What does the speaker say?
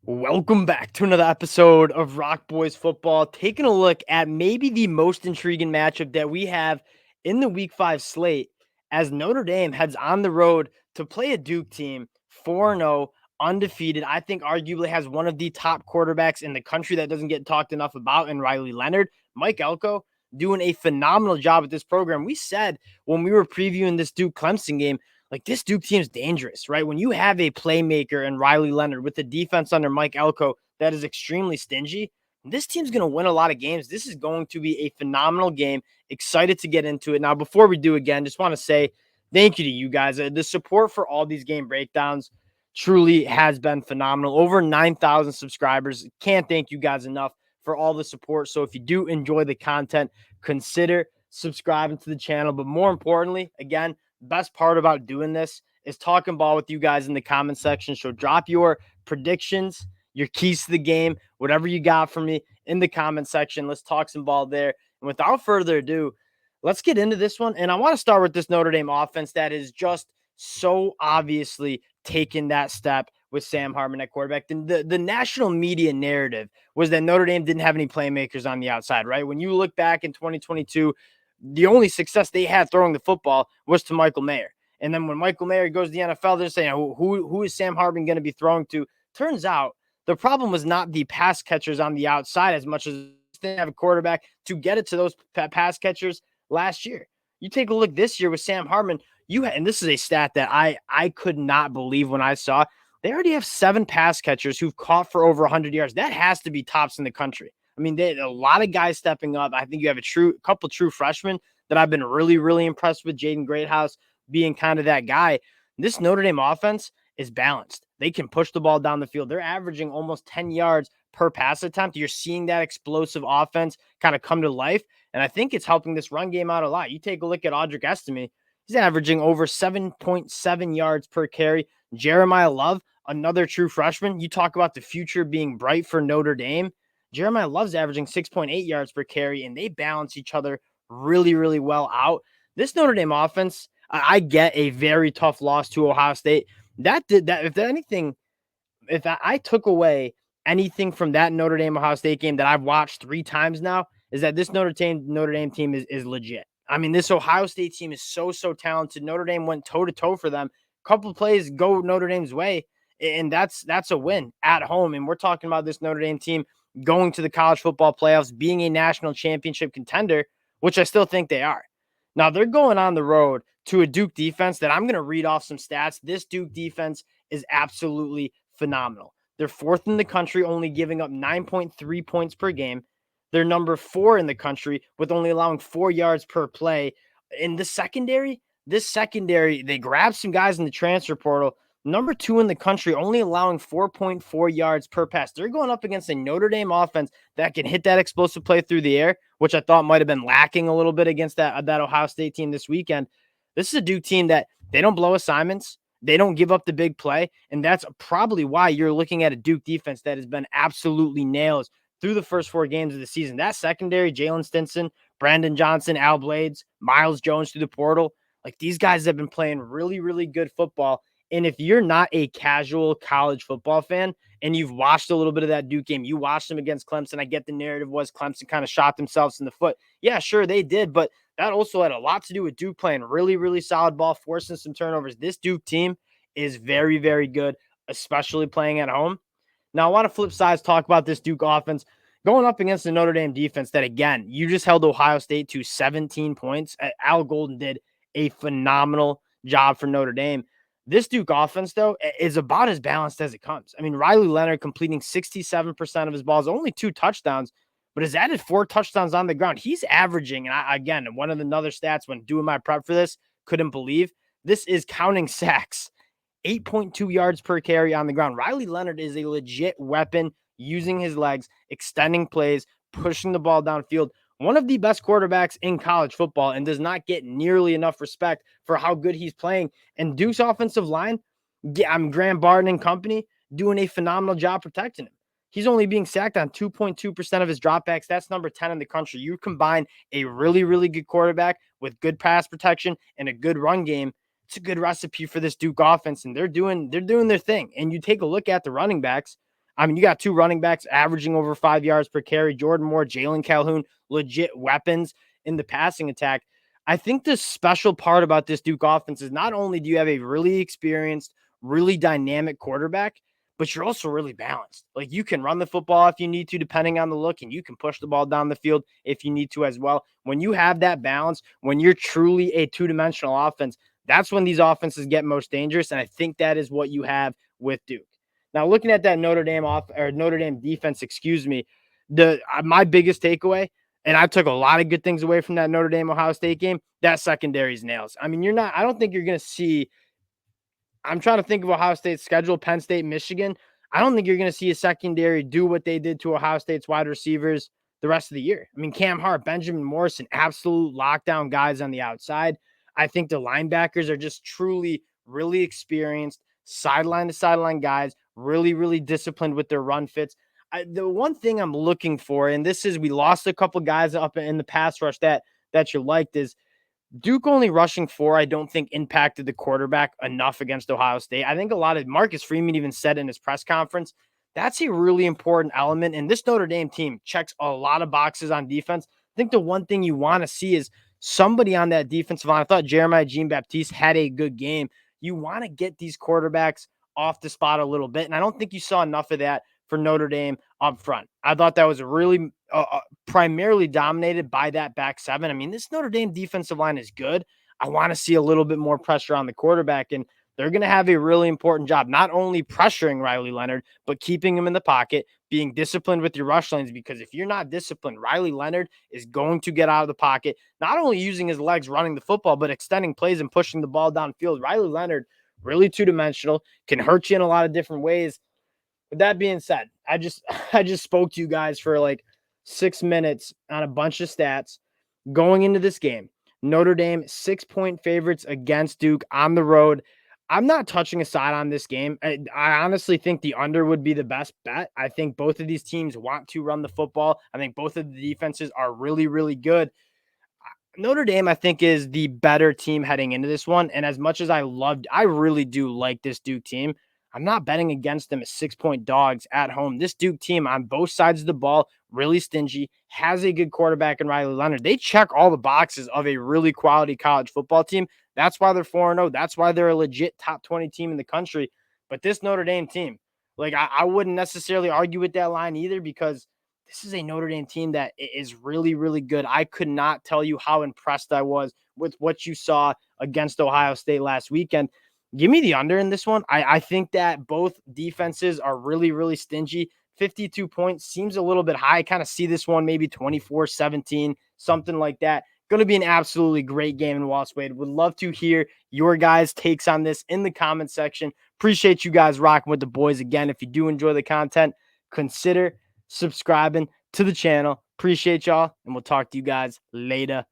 Welcome back to another episode of Rock Boys Football, taking a look at maybe the most intriguing matchup that we have in the Week 5 slate as Notre Dame heads on the road to play a Duke team 4-0, undefeated. I think arguably has one of the top quarterbacks in the country that doesn't get talked enough about in Riley Leonard. Mike Elko doing a phenomenal job at this program. We said when we were previewing this Duke Clemson game, like this Duke team's dangerous, right? When you have a playmaker and Riley Leonard with the defense under Mike Elko that is extremely stingy, this team's going to win a lot of games. This is going to be a phenomenal game. Excited to get into it. Now, before we do again, just want to say thank you to you guys. The support for all these game breakdowns truly has been phenomenal. Over 9,000 subscribers. Can't thank you guys enough for all the support. So if you do enjoy the content, consider subscribing to the channel. But more importantly, again, best part about doing this is talking ball with you guys in the comment section. So drop your predictions, your keys to the game, whatever you got for me in the comment section. Let's talk some ball there. And without further ado, let's get into this one. And I want to start with this Notre Dame offense that is just so obviously taking that step with Sam Hartman at quarterback. The national media narrative was that Notre Dame didn't have any playmakers on the outside, right? When you look back in 2022, the only success they had throwing the football was to Michael Mayer. And then when Michael Mayer goes to the NFL, they're saying, who is Sam Hartman going to be throwing to? Turns out the problem was not the pass catchers on the outside as much as they didn't have a quarterback to get it to those pass catchers last year. You take a look this year with Sam Hartman, and this is a stat that I could not believe when I saw. They already have 7 pass catchers who've caught for over 100 yards. That has to be tops in the country. I mean, a lot of guys stepping up. I think you have a couple true freshmen that I've been really, really impressed with. Jaden Greathouse being kind of that guy. This Notre Dame offense is balanced. They can push the ball down the field. They're averaging almost 10 yards per pass attempt. You're seeing that explosive offense kind of come to life. And I think it's helping this run game out a lot. You take a look at Audric Estime. He's averaging over 7.7 yards per carry. Jeremiah Love, another true freshman. You talk about the future being bright for Notre Dame. Jeremiah Love's averaging 6.8 yards per carry, and they balance each other really, really well out. This Notre Dame offense, I get a very tough loss to Ohio State. If anything, if I took away anything from that Notre Dame Ohio State game that I've watched 3 times now, is that this Notre Dame team is legit. I mean, this Ohio State team is so talented. Notre Dame went toe to toe for them. Couple plays go Notre Dame's way, and that's a win at home. And we're talking about this Notre Dame team going to the college football playoffs, being a national championship contender, which I still think they are. Now they're going on the road to a Duke defense that I'm going to read off some stats. This Duke defense is absolutely phenomenal. They're 4th in the country, only giving up 9.3 points per game. They're number 4 in the country with only allowing 4 yards per play. In the secondary, they grabbed some guys in the transfer portal. Number 2 in the country, only allowing 4.4 yards per pass. They're going up against a Notre Dame offense that can hit that explosive play through the air, which I thought might have been lacking a little bit against that Ohio State team this weekend. This is a Duke team that they don't blow assignments. They don't give up the big play. And that's probably why you're looking at a Duke defense that has been absolutely nails through the first 4 games of the season. That secondary, Jalen Stinson, Brandon Johnson, Al Blades, Miles Jones through the portal, like these guys have been playing really, really good football. And if you're not a casual college football fan and you've watched a little bit of that Duke game, you watched them against Clemson. I get the narrative was Clemson kind of shot themselves in the foot. Yeah, sure, they did. But that also had a lot to do with Duke playing really, really solid ball, forcing some turnovers. This Duke team is very, very good, especially playing at home. Now, I want to flip sides, talk about this Duke offense going up against the Notre Dame defense that, again, you just held Ohio State to 17 points. Al Golden did a phenomenal job for Notre Dame. This Duke offense, though, is about as balanced as it comes. I mean, Riley Leonard completing 67% of his balls, only 2 touchdowns, but has added 4 touchdowns on the ground. He's averaging, and again, one of the other stats when doing my prep for this, couldn't believe, this is counting sacks. 8.2 yards per carry on the ground. Riley Leonard is a legit weapon, using his legs, extending plays, pushing the ball downfield. One of the best quarterbacks in college football and does not get nearly enough respect for how good he's playing. And Duke's offensive line, Graham Barton and company, doing a phenomenal job protecting him. He's only being sacked on 2.2% of his dropbacks. That's number 10 in the country. You combine a really, really good quarterback with good pass protection and a good run game, it's a good recipe for this Duke offense, and they're doing their thing. And you take a look at the running backs. I mean, you got two running backs averaging over 5 yards per carry. Jordan Moore, Jalen Calhoun, legit weapons in the passing attack. I think the special part about this Duke offense is not only do you have a really experienced, really dynamic quarterback, but you're also really balanced. Like you can run the football if you need to, depending on the look, and you can push the ball down the field if you need to as well. When you have that balance, when you're truly a two-dimensional offense, that's when these offenses get most dangerous. And I think that is what you have with Duke. Now, looking at that Notre Dame defense, excuse me, the my biggest takeaway, and I took a lot of good things away from that Notre Dame Ohio State game. That secondary's nails. I mean, I don't think you're going to see. I'm trying to think of Ohio State's schedule: Penn State, Michigan. I don't think you're going to see a secondary do what they did to Ohio State's wide receivers the rest of the year. I mean, Cam Hart, Benjamin Morrison, absolute lockdown guys on the outside. I think the linebackers are just truly really experienced, sideline to sideline guys, really, really disciplined with their run fits. The one thing I'm looking for, and this is we lost a couple guys up in the pass rush that you liked, is Duke only rushing four, I don't think impacted the quarterback enough against Ohio State. I think a lot of Marcus Freeman even said in his press conference, that's a really important element. And this Notre Dame team checks a lot of boxes on defense. I think the one thing you want to see is somebody on that defensive line. I thought Jeremiah Jean-Baptiste had a good game. You want to get these quarterbacks off the spot a little bit. And I don't think you saw enough of that for Notre Dame up front. I thought that was really primarily dominated by that back seven. I mean, this Notre Dame defensive line is good. I want to see a little bit more pressure on the quarterback, and they're going to have a really important job, not only pressuring Riley Leonard, but keeping him in the pocket, being disciplined with your rush lanes, because if you're not disciplined, Riley Leonard is going to get out of the pocket, not only using his legs running the football, but extending plays and pushing the ball downfield. Riley Leonard, really two-dimensional, can hurt you in a lot of different ways. With that being said, I just spoke to you guys for like 6 minutes on a bunch of stats going into this game. Notre Dame 6-point favorites against Duke on the road. I'm not touching a side on this game. I honestly think the under would be the best bet. I think both of these teams want to run the football. I think both of the defenses are really, really good. Notre Dame, I think, is the better team heading into this one. And as much as I really do like this Duke team. I'm not betting against them as 6-point dogs at home. This Duke team on both sides of the ball, really stingy, has a good quarterback in Riley Leonard. They check all the boxes of a really quality college football team. That's why they're 4-0. That's why they're a legit top 20 team in the country. But this Notre Dame team, like I wouldn't necessarily argue with that line either, because this is a Notre Dame team that is really, really good. I could not tell you how impressed I was with what you saw against Ohio State last weekend. Give me the under in this one. I think that both defenses are really, really stingy. 52 points seems a little bit high. I kind of see this one maybe 24-17, something like that. Going to be an absolutely great game in Wallace Wade. Would love to hear your guys' takes on this in the comment section. Appreciate you guys rocking with the boys again. If you do enjoy the content, consider subscribing to the channel. Appreciate y'all, and we'll talk to you guys later.